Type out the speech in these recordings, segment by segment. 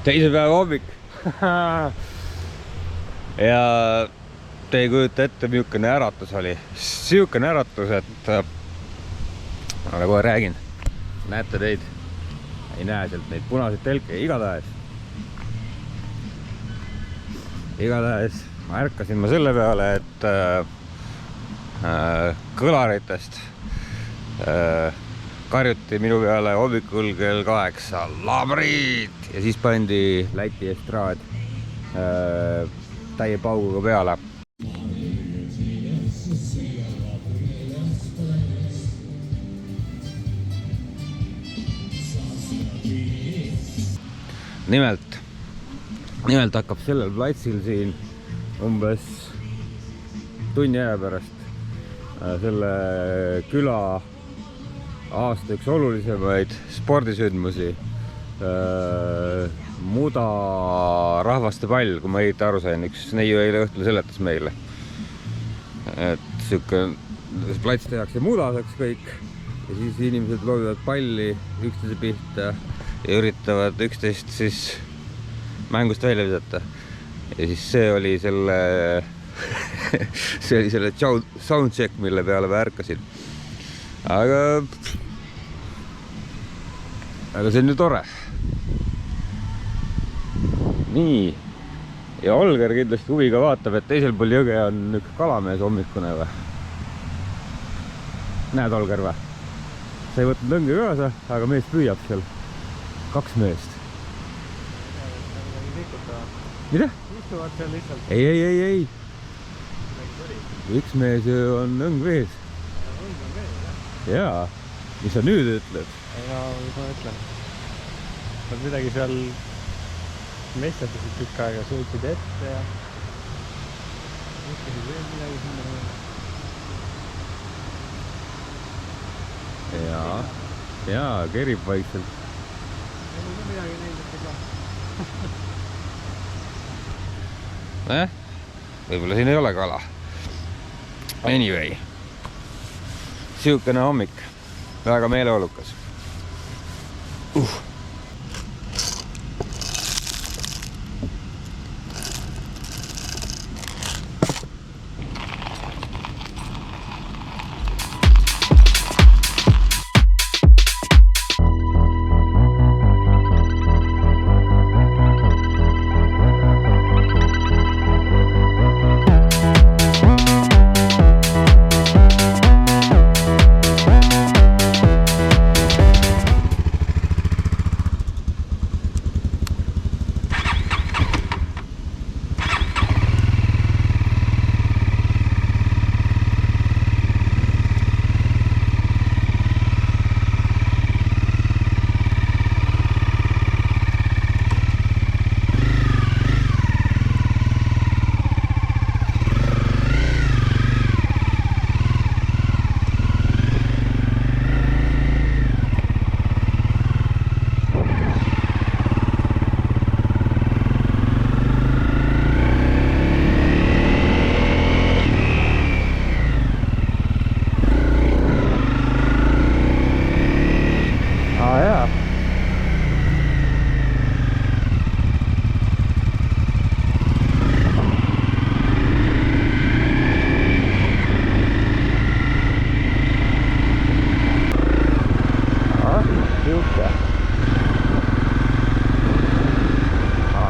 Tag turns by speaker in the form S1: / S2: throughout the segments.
S1: Teise päeva hommik. Ja te ei kujuta ette, milline äratus oli. Siukene äratus, et ma kohe räägin. Näete teid? Ei näe sealt neid punaseid telke. Igatahes ma ärkasin selle peale, et kõlaritest karjuti minu peale hommikul kell 8 Labrid ja siis pandi Läti estraad täie pauguga peale. Nimelt hakkab sellel platsil siin umbes tunni aja pärast selle küla aasta üks olulisemaid spordisündmusi Muda rahvaste pall, kui ma õieti aru sain, üks neiu eile õhtul seletas meile, et siuke plats tehakse mudaseks kõik ja siis inimesed loobivad palli üksteise pihta ja üritavad üksteist siis mängust välja visata. Ja siis see oli selle soundcheck, mille peale ma ärkasin. Aga see on ju tore. Nii. Ja Olger kindlasti huviga vaatab, et teisel pool jõge on üks kalamees hommikune või? Näed, Olger või? Sa ei võtnud lõngi kaasa, aga mees püüab seal. 2 meest. Mida?
S2: Istuvad seal lihtsalt.
S1: Ei. Üks mees on õng vees.
S2: Õng on vees, jah?
S1: Jaa. Mis sa nüüd ütled?
S2: Ei no, mis ma ütlen? Nad midagi seal mestatasid tükk aega, suutsid ette ja mõtlesid veel midagi sinna.
S1: Jaa, kerib vaikselt.
S2: Ei ole midagi näinud, et
S1: Võib-olla siin ei ole kala. Anyway. Siukene hommik. Väga meeleolukas.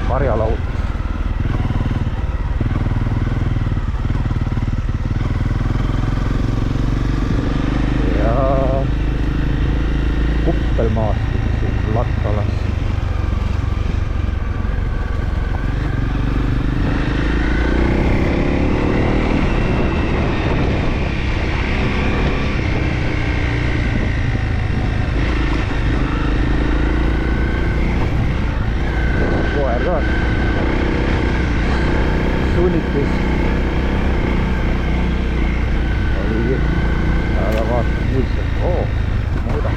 S1: Marjalaud. Ja kuppelmaastik siin Latvalas. Sunnitus oli aga vaatasin lihtsalt, muuda.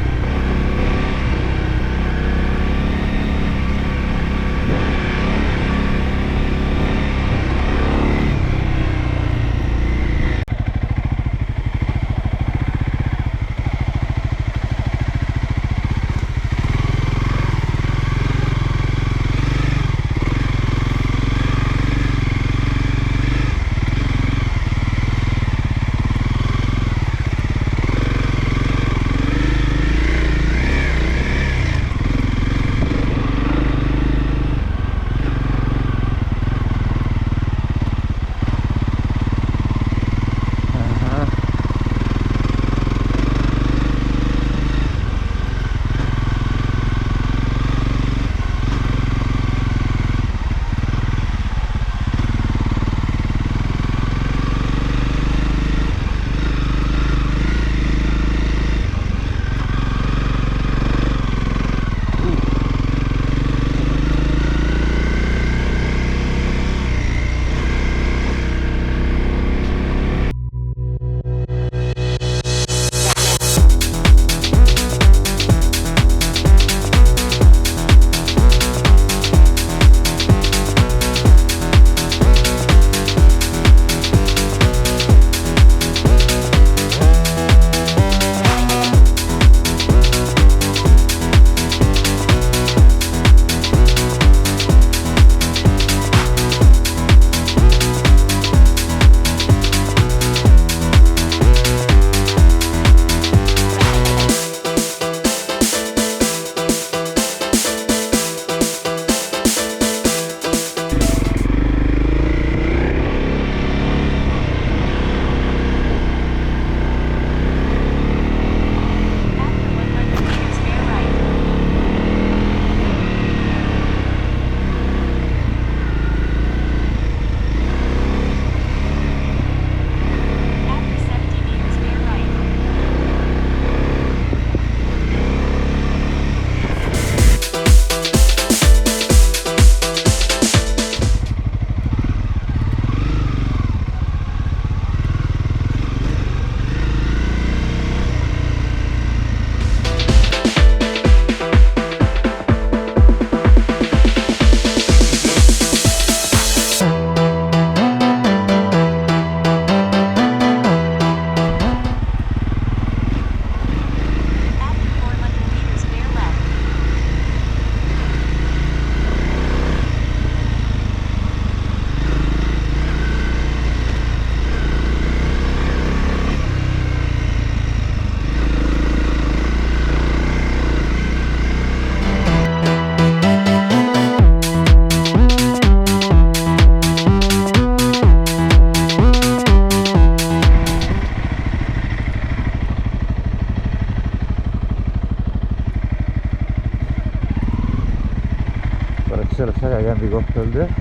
S1: see oleks äge kämbi koht olnud, jah.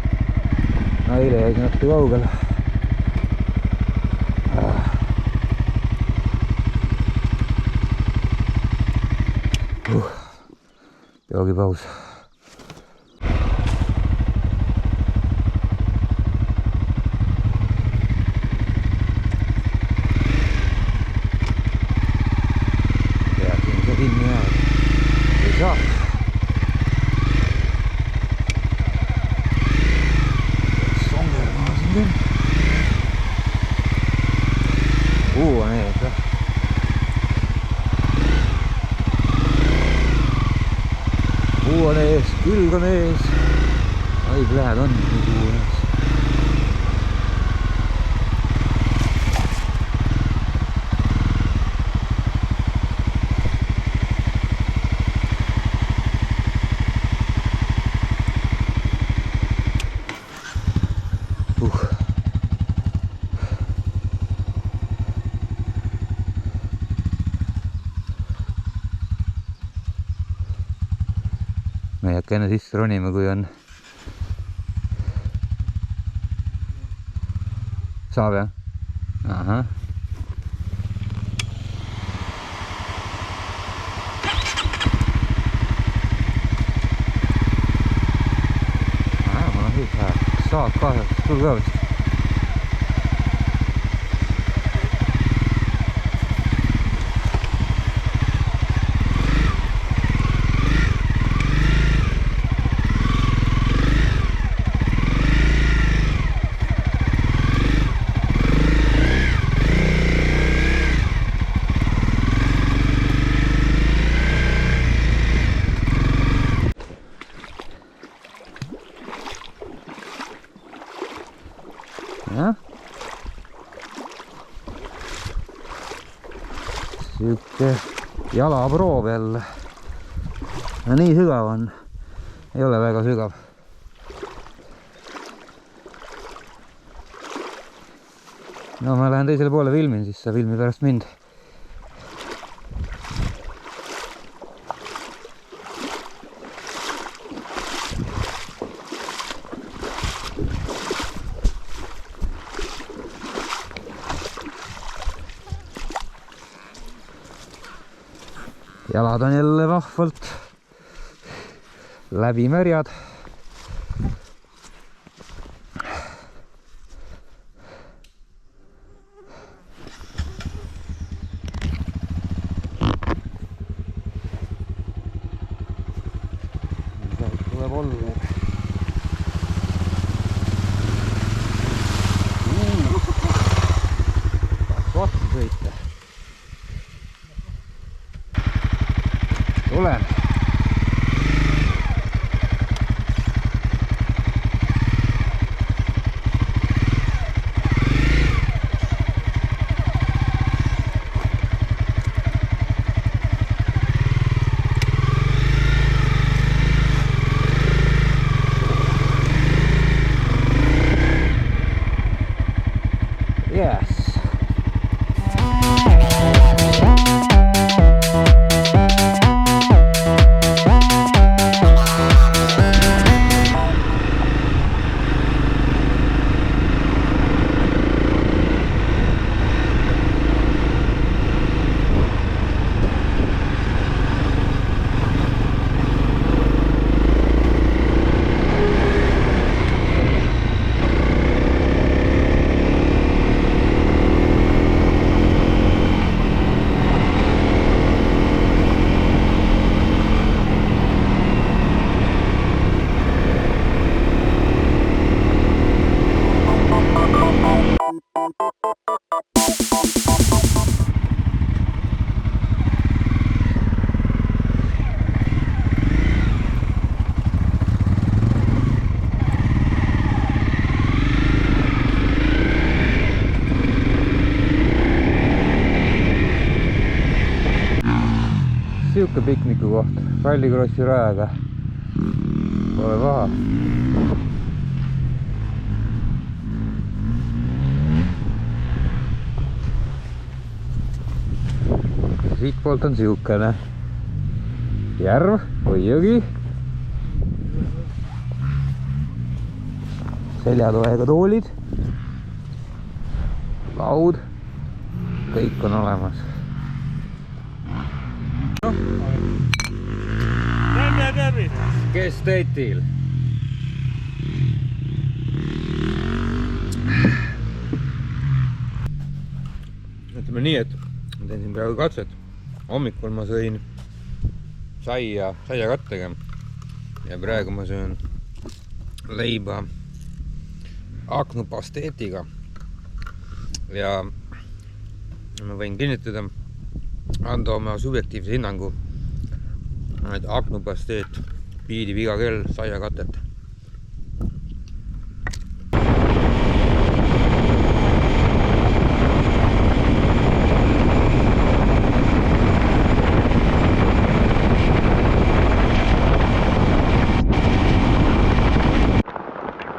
S1: No eile jäi natuke kaugele. Joogipaus. Ja siin see kinni jääb. Ei saa. Songermaa siin küll. On ees, jah. On ees, külg on ees. Haiglähed on nagu ees. Ma ei hakka enne sisse ronima, kui on. Saab, jah? Ahah. Mul on kõik läheb. Saad kaasas, sul ka vist. Siuke jalaproov jälle. No nii sügav on. Ei ole väga sügav. No ma lähen teisele poole filmin, siis sa filmi pärast mind. Jalad on jälle vahvalt läbimärjad. Tuleb olla. Vastu sõita. Tulen. Yes. Siuke pikniku koht, rallikrossi rajaga. Pole paha. Siit poolt on siukene järv või jõgi. seljatoega toolid, laud, kõik on olemas. Kes teetil? Ütleme nii, et ma teen siin praegu katset. Hommikul ma sõin saiakattega ja praegu ma söön leiba aknupasteetiga. Ja ma võin kinnitada, anda oma subjektiivse hinnangu, et aknupasteet piidib iga kell saiakatet.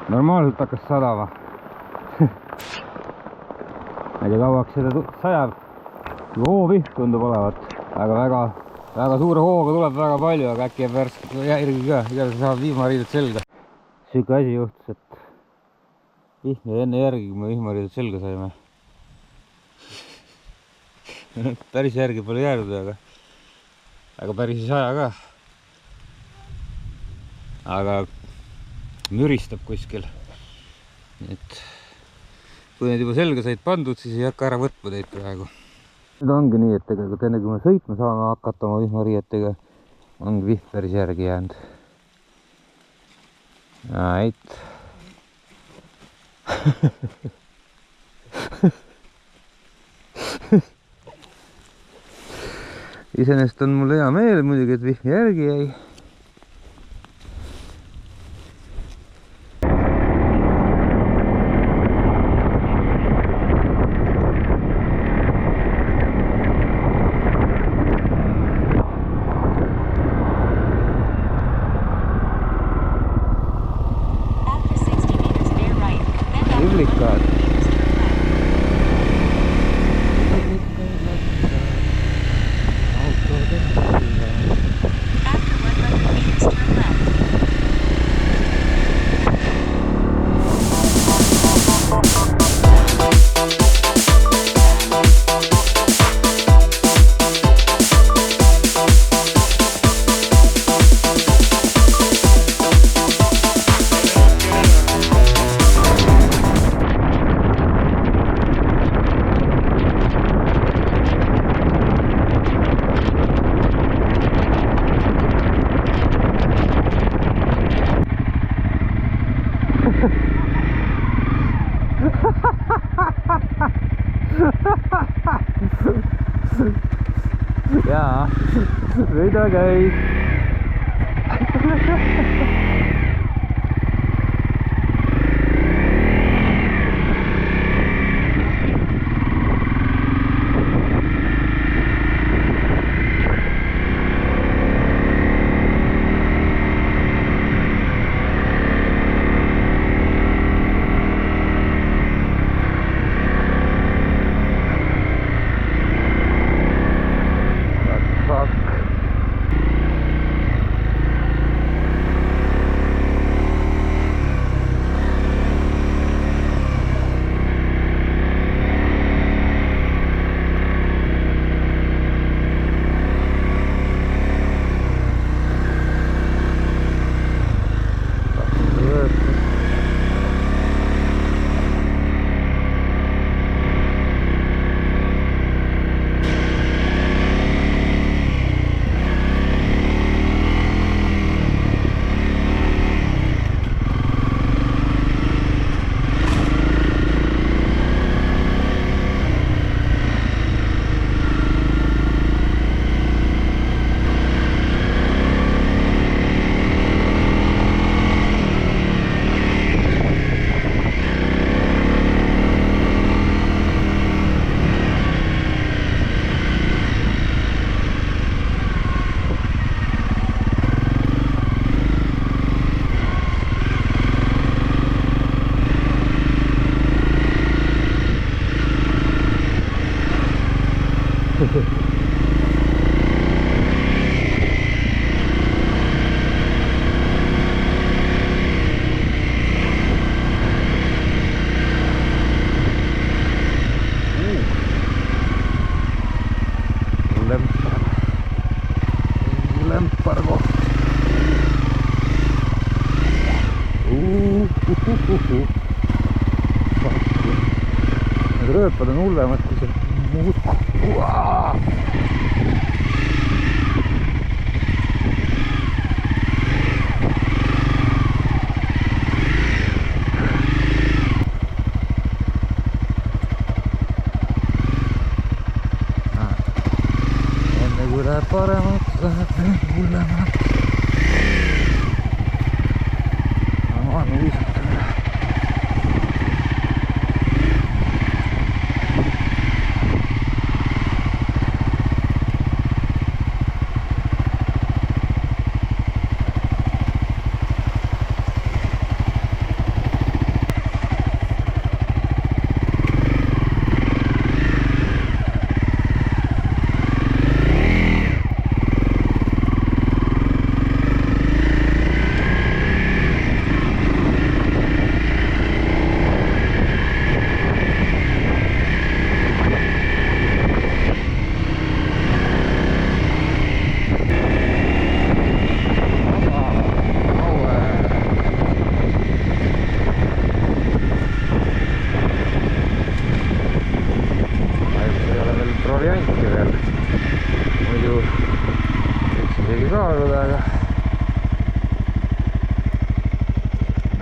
S1: Normaalselt hakkas sadama. Ma ei tea kauaks seda sajab. Hooviht tundub olevat. Väga suure hooga tuleb väga palju, aga äkki jääb värskelt järgi ka. Igatahes saab vihmariided selga. Siuke asi juhtus, et vihm jäi enne järgi, kui me vihmariided selga saime. Päris järgi pole jäänud, aga päris ei saja ka. Aga müristab kuskil. Et kui need juba selga said pandud, siis ei hakka ära võtma teid praegu. Nüüd ongi nii, et tegelikult enne kui me sõitma saame hakata oma vihmariietega, ongi vihm päris järgi jäänud. Ait. Iseenesest on mul hea meel muidugi, et vihm järgi jäi. Publikaat. Jaa, mida käib? rööpad on hullemad kui see muud. Enne kui läheb paremaks, läheb hullemaks. Maa nuisatamine.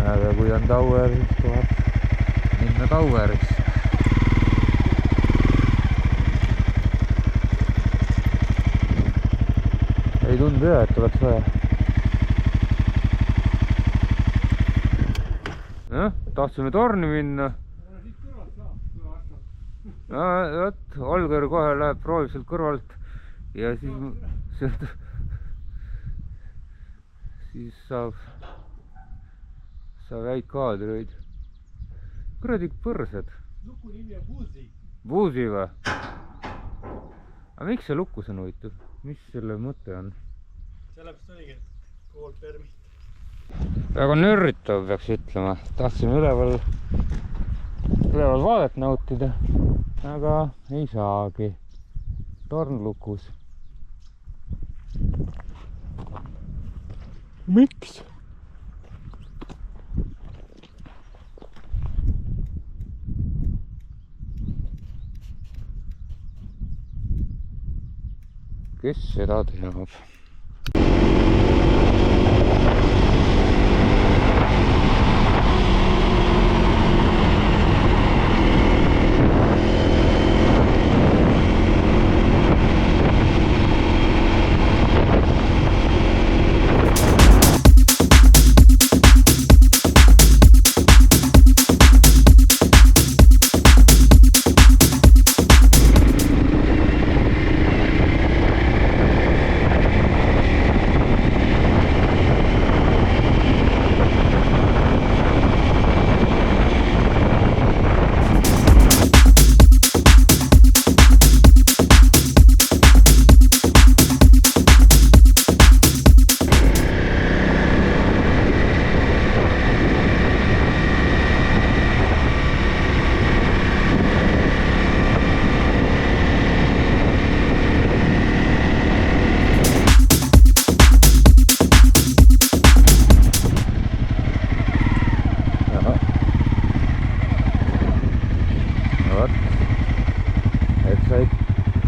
S1: Aga kui on Tauer, siis tuleb minna Tauerisse. Ei tundu hea, et oleks vaja. Tahtsime torni minna. Võt, Olger kohe läheb proovib sealt kõrvalt ja siis saab häid kaadreid. Kuradi põrsed.
S2: Luku nimi on Buusi.
S1: Buusi või? Aga miks see lukus on huvitav? Mis selle mõte on?
S2: Sellepärast oligi, et kool permit.
S1: Väga nörritav peaks ütlema. Tahtsime üleval vaadet nautida, aga ei saagi. Torn lukus. Miks? Kes seda teab?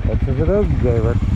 S1: Et sa seda õggevad.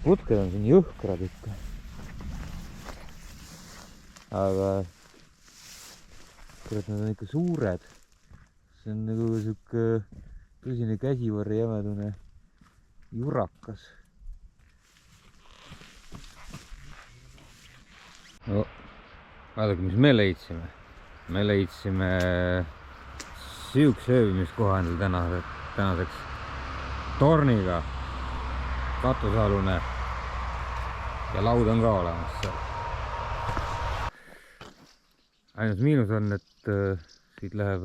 S1: Putked on siin jõhkrad ikka. Aga kurat, nad on ikka suured. See on nagu siuke tõsine käsivarri jämedune jurakas. No, vaadake, mis me leidsime. Me leidsime siukse ööbimiskoha endale tänaseks. Torniga, katusealune ja laud on ka olemas seal. Ainus miinus on, et siit läheb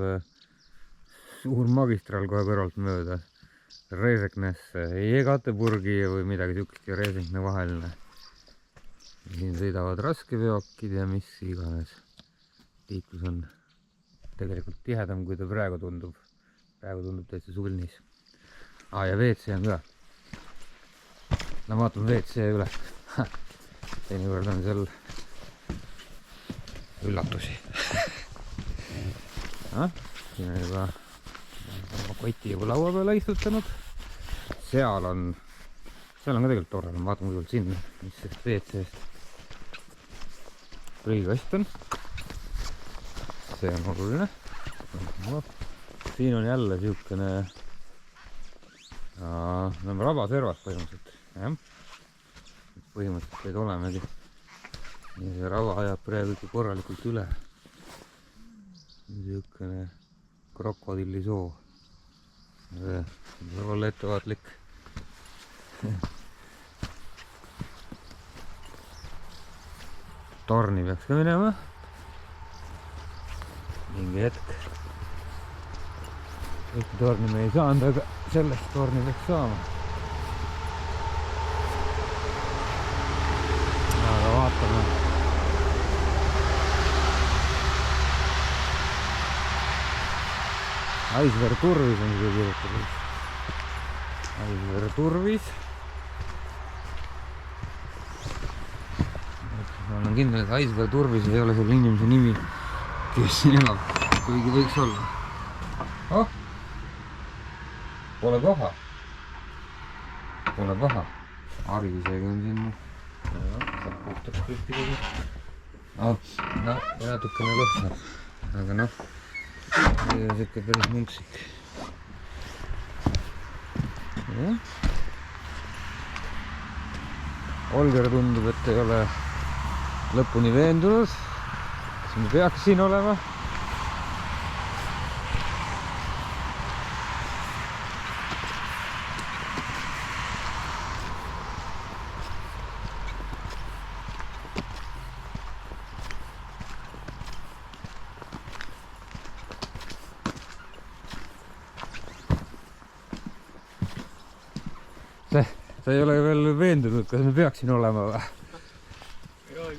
S1: suur magistraal kohe kõrvalt mööda. Reeseknesse, Jegateburgi või midagi siukest ja Reesekne vaheline. Siin sõidavad raskeveokid ja mis iganes. Liiklus on tegelikult tihedam, kui ta praegu tundub. Praegu tundub täitsa sulnis. Ja WC on ka. No vaatame WC üle. Teinekord on seal üllatusi. Siin on juba koti juba laua peale istutanud. Seal on ka tegelikult tore. Vaatame kõigepealt sinna, mis sellest WC-st. Prügikast on. See on oluline. Siin on jälle siukene rabaservas põhimõtteliselt. Põhimõtteliselt neid olemegi. Ja see raba ajab praegu ikka korralikult üle. Siukene krokodillisoo. Tuleb olla ettevaatlik. Torni peaks ka minema. Mingi hetk. Ühte torni me ei saanud, aga sellest torni peaks saama. Aga vaatame. Aisver Turvis on siia kirjutatud. Aisver Turvis. Ma olen kindel, et Aisver Turvis ei ole selle inimese nimi, kes siin elab, kuigi võiks olla. Pole paha. Pole paha. Hari isegi on siin. Saab puhtaks pühti kogu. Ja natukene lõhnab. Aga noh, see on siuke päris munksik. Olger tundub, et ei ole lõpuni veendunud. Kas me peaks siin olema? Sa ei ole veel veendunud, kas me peaks siin olema või?
S2: Joo,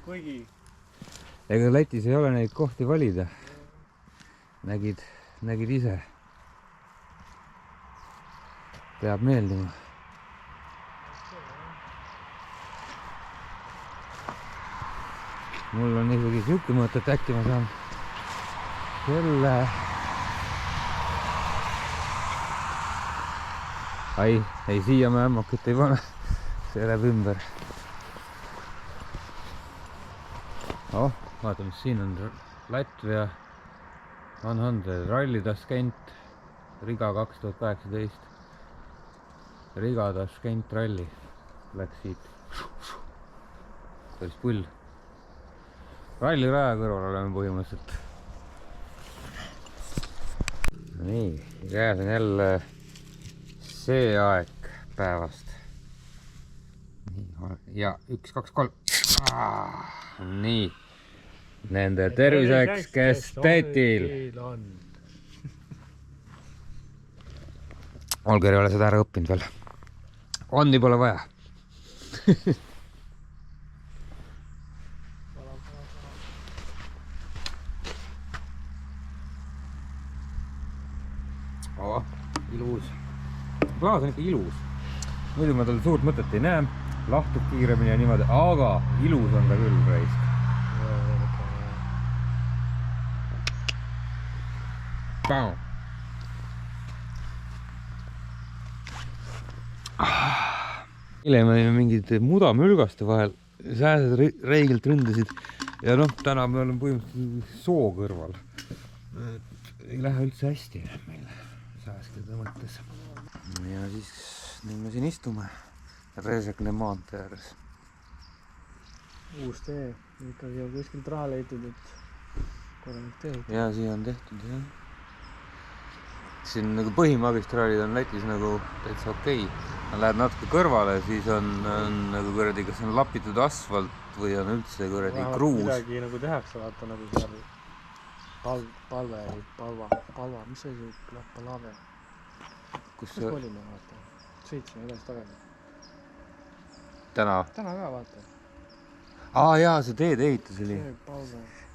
S2: kuigi.
S1: Ega Lätis ei ole neid kohti valida. Nägid ise. Peab meeldima. Mul on isegi siuke mõte, et äkki ma saan selle... Ei siia me ämmakit ei pane. See läheb ümber. Vaatame, mis siin on. Latvia 100 Rally Tashkent Riga 2018. Riga Tashkent Rally läks siit. Päris pull. Ralli raja kõrval oleme põhimõtteliselt. Nii, käes on jälle see aeg päevast. Ja 1, 2, 3. Nii. Nende terviseks, kes teetil. Olger ei ole seda ära õppinud veel. Ondi pole vaja. Ilus. Klaas on ikka ilus. Muidu ma tal suurt mõtet ei näe. Lahtub kiiremini ja niimoodi, aga ilus on ta küll raisk. Eile me olime mingid mudamülgaste vahel. Sääsed reigelt ründasid ja noh, täna me oleme põhimõtteliselt soo kõrval. Ei lähe üldse hästi meil sääskide mõttes. Ja siis nüüd me siin istume Reesekne maantee ääres.
S2: Uus tee, ikkagi on kuskilt raha leitud, et korralik tee.
S1: Ja siia on tehtud, jah. Siin nagu põhimagistraalid on Lätis nagu täitsa okei. Lähed natuke kõrvale, siis on nagu kuradi, kas on lapitud asfalt või on üldse kuradi kruus.
S2: Midagi nagu tehakse, vaata nagu seal palva, mis see Palave? Kus olime, vaata? Sõitsime edasi tagasi.
S1: Täna
S2: ka, vaata.
S1: Jaa, see teede ehitus oli.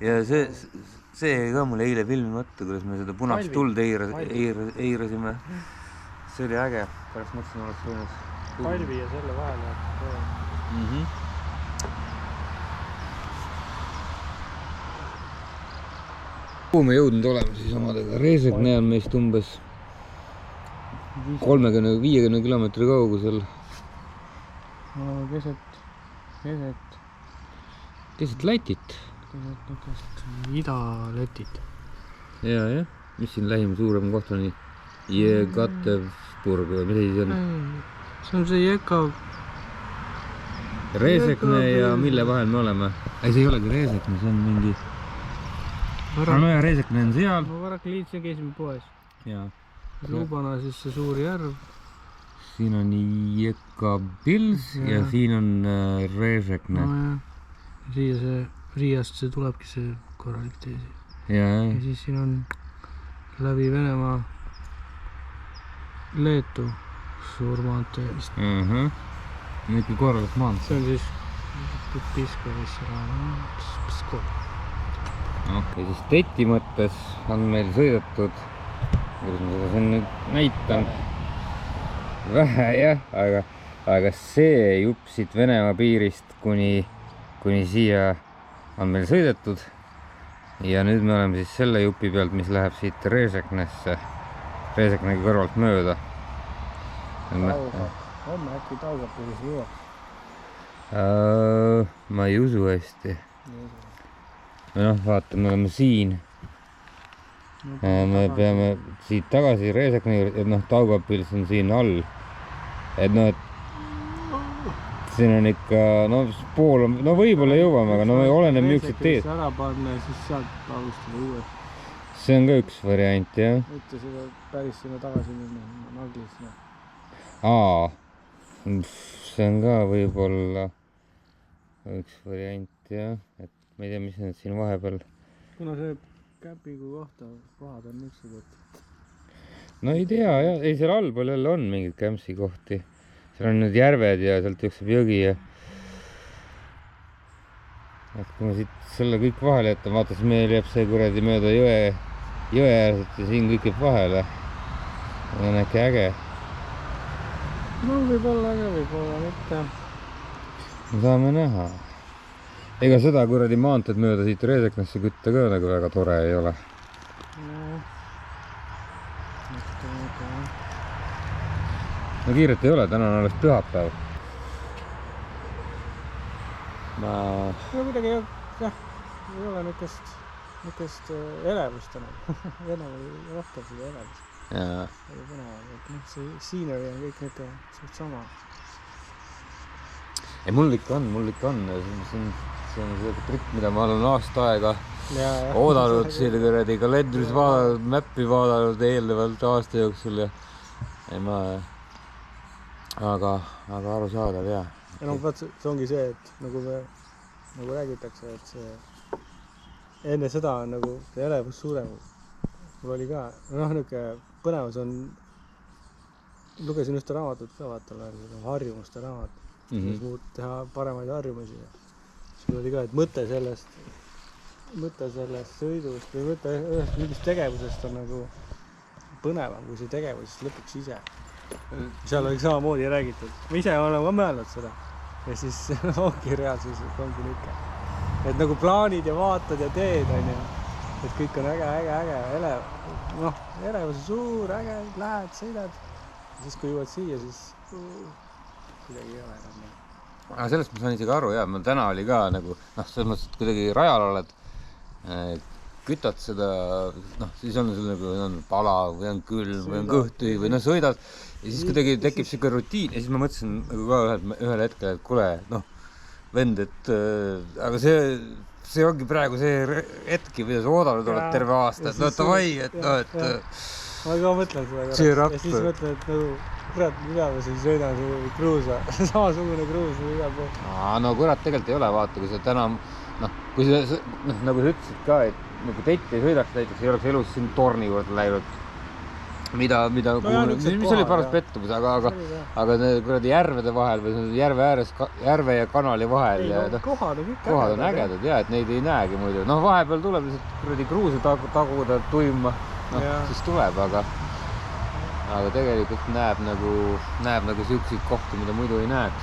S1: Ja see ka mulle eile filmimata, kuidas me seda punast tuld eirasime. See oli äge. Pärast mõtlesin, oleks võinud.
S2: Palvi ja selle vahel.
S1: Kuhu me jõudnud oleme siis omadega? Reesekne on meist umbes 30-50 kilomeetri kaugusel. Keset Lätit.
S2: Ida-Lätit.
S1: Ja. Mis siin lähim suurem koht on? Jekatevburg või mida siis on?
S2: See on see Jekav.
S1: Reesekne ja mille vahel me oleme? Ei, see ei olegi Reesekne, see on mingi... No ja Reesekne on seal.
S2: Ma varrak liitsin, käisime poes.
S1: Ja.
S2: Lubana siis see suur järv.
S1: Siin on Jekabils ja siin on Reesekne.
S2: No ja. Siia see Riiast see tulebki see korralik teesi.
S1: Ja
S2: siis siin on läbi Venemaa Leetu suur maantee vist.
S1: Ikka korralik maantee.
S2: See on siis Pisko.
S1: Ja siis Teti mõttes on meil sõidetud, kuidas ma seda siin nüüd näitan, vähe jah, aga see jupp siit Venemaa piirist kuni siia on meil sõidetud ja nüüd me oleme siis selle jupi pealt, mis läheb siit Reeseknesse, Reeseknegi kõrvalt mööda.
S2: Homme äkki Taugapõlis jõuab?
S1: Ma ei usu hästi. Noh, vaata, me oleme siin. Me peame siit tagasi Reesekne juurde, et noh, Taugapõlis on siin all. Et noh, siin on ikka, no pool on, no võib-olla jõuame, aga no oleneb niisugused teed.
S2: Ära panna ja siis sealt alustada uue.
S1: See on ka üks variant, jah.
S2: Mitte seda päris sinna tagasi minna, Naglis.
S1: See on ka võib-olla üks variant, jah. Et ma ei tea, mis need siin vahepeal.
S2: Kuna see käpingu kohad on niisugused, et...
S1: No ei tea, jah. Ei, seal allpool jälle on mingid kämpsi kohti. Seal on nüüd järved ja sealt jookseb jõgi ja... Et kui ma siit selle kõik vahele jätan, vaata, siis meil jääb see kuradi mööda jõe äärselt ja siin kõik jääb vahele. On äkki äge.
S2: No võib-olla äge, võib-olla mitte.
S1: Me saame näha. Ega seda kuradi maanteed mööda siit Reeseknesse kütta ka nagu väga tore ei ole. No kiiret ei ole, täna on alles pühapäev.
S2: No kuidagi ei ole niukest elevust täna. Enam oli rohkem seda elevust.
S1: Jaa.
S2: See scenery on kõik niuke suht sama.
S1: Ei, mul ikka on. See on see trikk, mida ma olen aasta aega oodanud selle kuradi kalendris vaadanud, mäppi vaadanud eelnevalt aasta jooksul ja aga arusaadav, jah.
S2: Ja no vaat see ongi see, et nagu räägitakse, et see enne seda on nagu see elevus suurem. Mul oli ka, niuke põnevus on, lugesin ühte raamatut ka, vaata, harjumuste raamat, mis muud teha paremaid harjumusi. Sul oli ka, et mõte sellest sõidust või mõte mingist tegevusest on nagu põnevam, kui see tegevus lõpuks ise. Seal oli samamoodi räägitud. Ma ise olen ka mõelnud seda. Ja siis ongi reaalsus, et ongi niuke. Et nagu plaanid ja vaatad ja teed, on ju. Et kõik on äge, elevus on suur, äge, lähed, sõidad. Ja siis kui jõuad siia, siis kuidagi ei ole enam.
S1: aga sellest ma saan isegi aru ja mul täna oli ka nagu noh, selles mõttes, et kuidagi rajal oled, kütad seda, noh, siis on sul nagu on palav või on külm või on kõht või noh, sõidad ja siis kuidagi tekib siuke rutiin ja siis ma mõtlesin nagu ka ühel hetkel, et kuule, noh, vend, et aga see ongi praegu see hetk, mida sa oodanud oled terve aasta, et no davai, et noh, et
S2: ma ka mõtlen seda ja siis mõtlen, et nagu kurat, mida ma siis sõidan see kruusa, samasugune kruus või igal pool.
S1: no kurat, tegelikult ei ole, vaata, kui sa täna noh, kui sa noh, nagu sa ütlesid ka, et nagu Tett ei sõidaks näiteks, ei oleks elus siin torni juurde läinud, mis oli paras pettumus, aga need kuradi järvede vahel või järve ääres, järve ja kanali vahel ja noh, kohad on ägedad ja et neid ei näegi muidu, noh, vahepeal tuleb lihtsalt kuradi kruuse taguda tuima, noh, siis tuleb, aga tegelikult näeb nagu siukseid kohti, mida muidu ei näeks.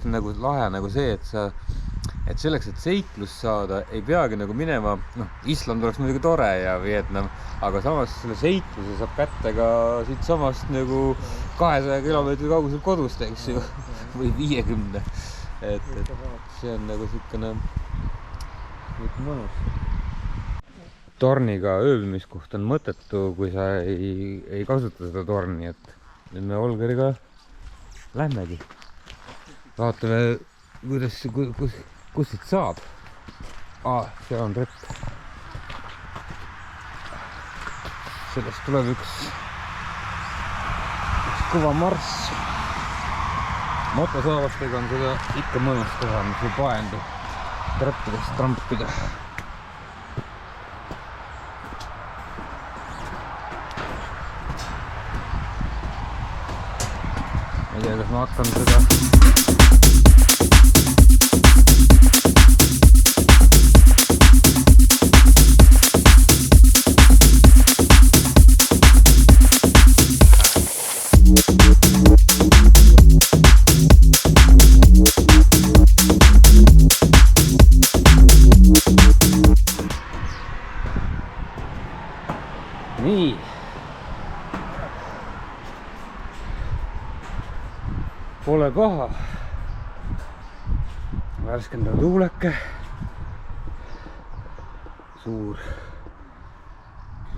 S1: Nagu lahe nagu see, et selleks, et seiklust saada, ei peagi nagu minema, noh, Island oleks muidugi tore ja Vietnam, aga samas selle seikluse saab kätte ka siitsamast nagu 200 kilomeetri kaugusel kodust, eks ju, või 50. Et see on nagu siukene mõnus. Torniga ööbimiskoht on mõttetu, kui sa ei kasuta seda torni, et nüüd me Olgeriga lähmegi. Vaatame, kus siit saab. Seal on trepp. Sellest tuleb üks kõva marss. Motosaavastega on seda ikka mõnus teha, mis ei paendu treppidest trampida. Ma ei tea, kas ma hakkan seda nii. Pole paha. Värskendav tuuleke. Suur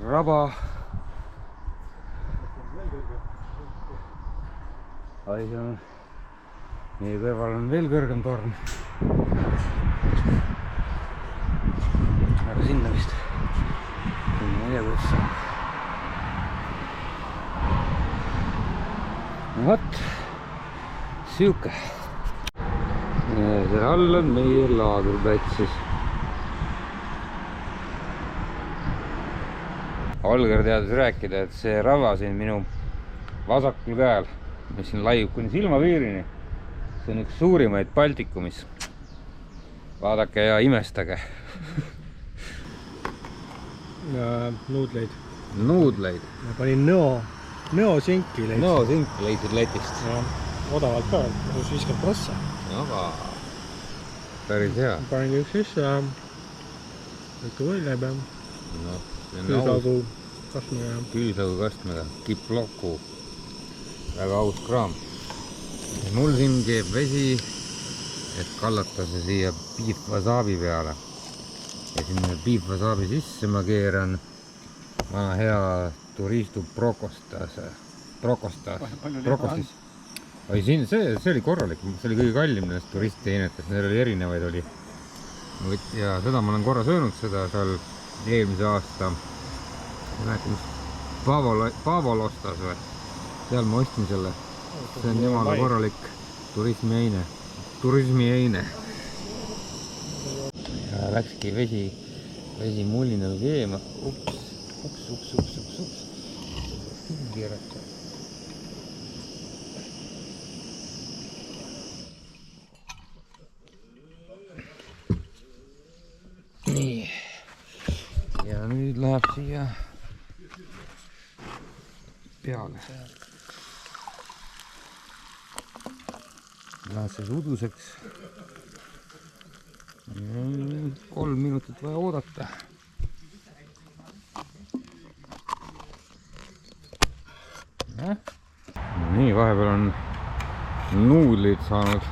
S1: raba. Meie kõrval on veel kõrgem torn. Aga sinna vist. Ma ei tea, kuidas see on. Vot, siuke. Seal all on meie laagrplats siis. Olger teadis rääkida, et see rava siin minu vasakul käel, mis siin laiub kuni silmapiirini, see on üks suurimaid Baltikumis. Vaadake ja imestage.
S2: Nuudleid.
S1: Nuudleid.
S2: Ma panin nõosinki leidsid.
S1: Nõosinki leidsid Lätist.
S2: Ja, odavalt ka, 50 prossa.
S1: Aga päris hea.
S2: Panin üks sisse ja võttu võileib ja külsagu kastmega.
S1: Külsagu kastmega, kiploku. Väga aus kraam. Mul siin keeb vesi, et kallata see siia beef wasabi peale. Ja sinna beef wasabi sisse ma keeran vana hea turistu prokostis. Oi, siin see oli korralik, see oli kõige kallim nendest turistteenetest, neil oli erinevaid oli. Ja seda ma olen korra söönud seda seal eelmise aasta Pavolostas või? Seal ma ostsin selle. See on jumala korralik turismieine. Ja läkski vesi mullinal keema. Ups. Keerata. Nii. Ja nüüd läheb siia peale. Läheb see uduseks. 3 minutit vaja oodata. vahepeal on nuudlid saanud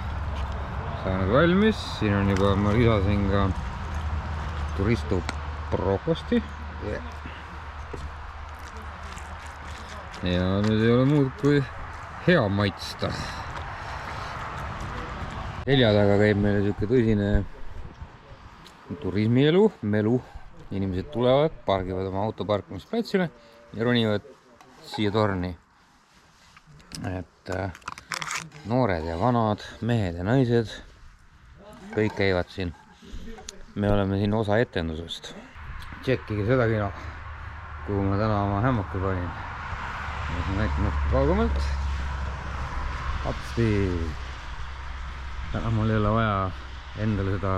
S1: valmis, siin on juba, ma lisasin ka turistu brokosti ja nüüd ei ole muud kui hea maitsta. Selja taga käib meile siuke tõsine turismielu, melu. Inimesed tulevad, pargivad oma auto parkimisplatsile ja ronivad siia torni. Et noored ja vanad, mehed ja naised, kõik käivad siin. Me oleme siin osa etendusest. Tšekkige seda kino, kuhu ma täna oma hämmaki panin. Ma näitan natuke kaugemalt. Apsti. Täna mul ei ole vaja endale seda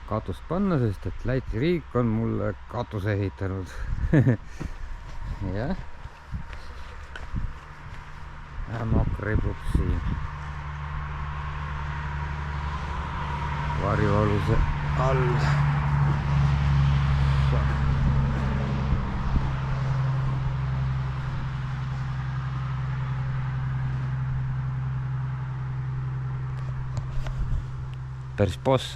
S1: katust panna, sest et Läti riik on mulle katuse ehitanud. Jah. Hämmak ripub siin varjualuse all. Päris boss,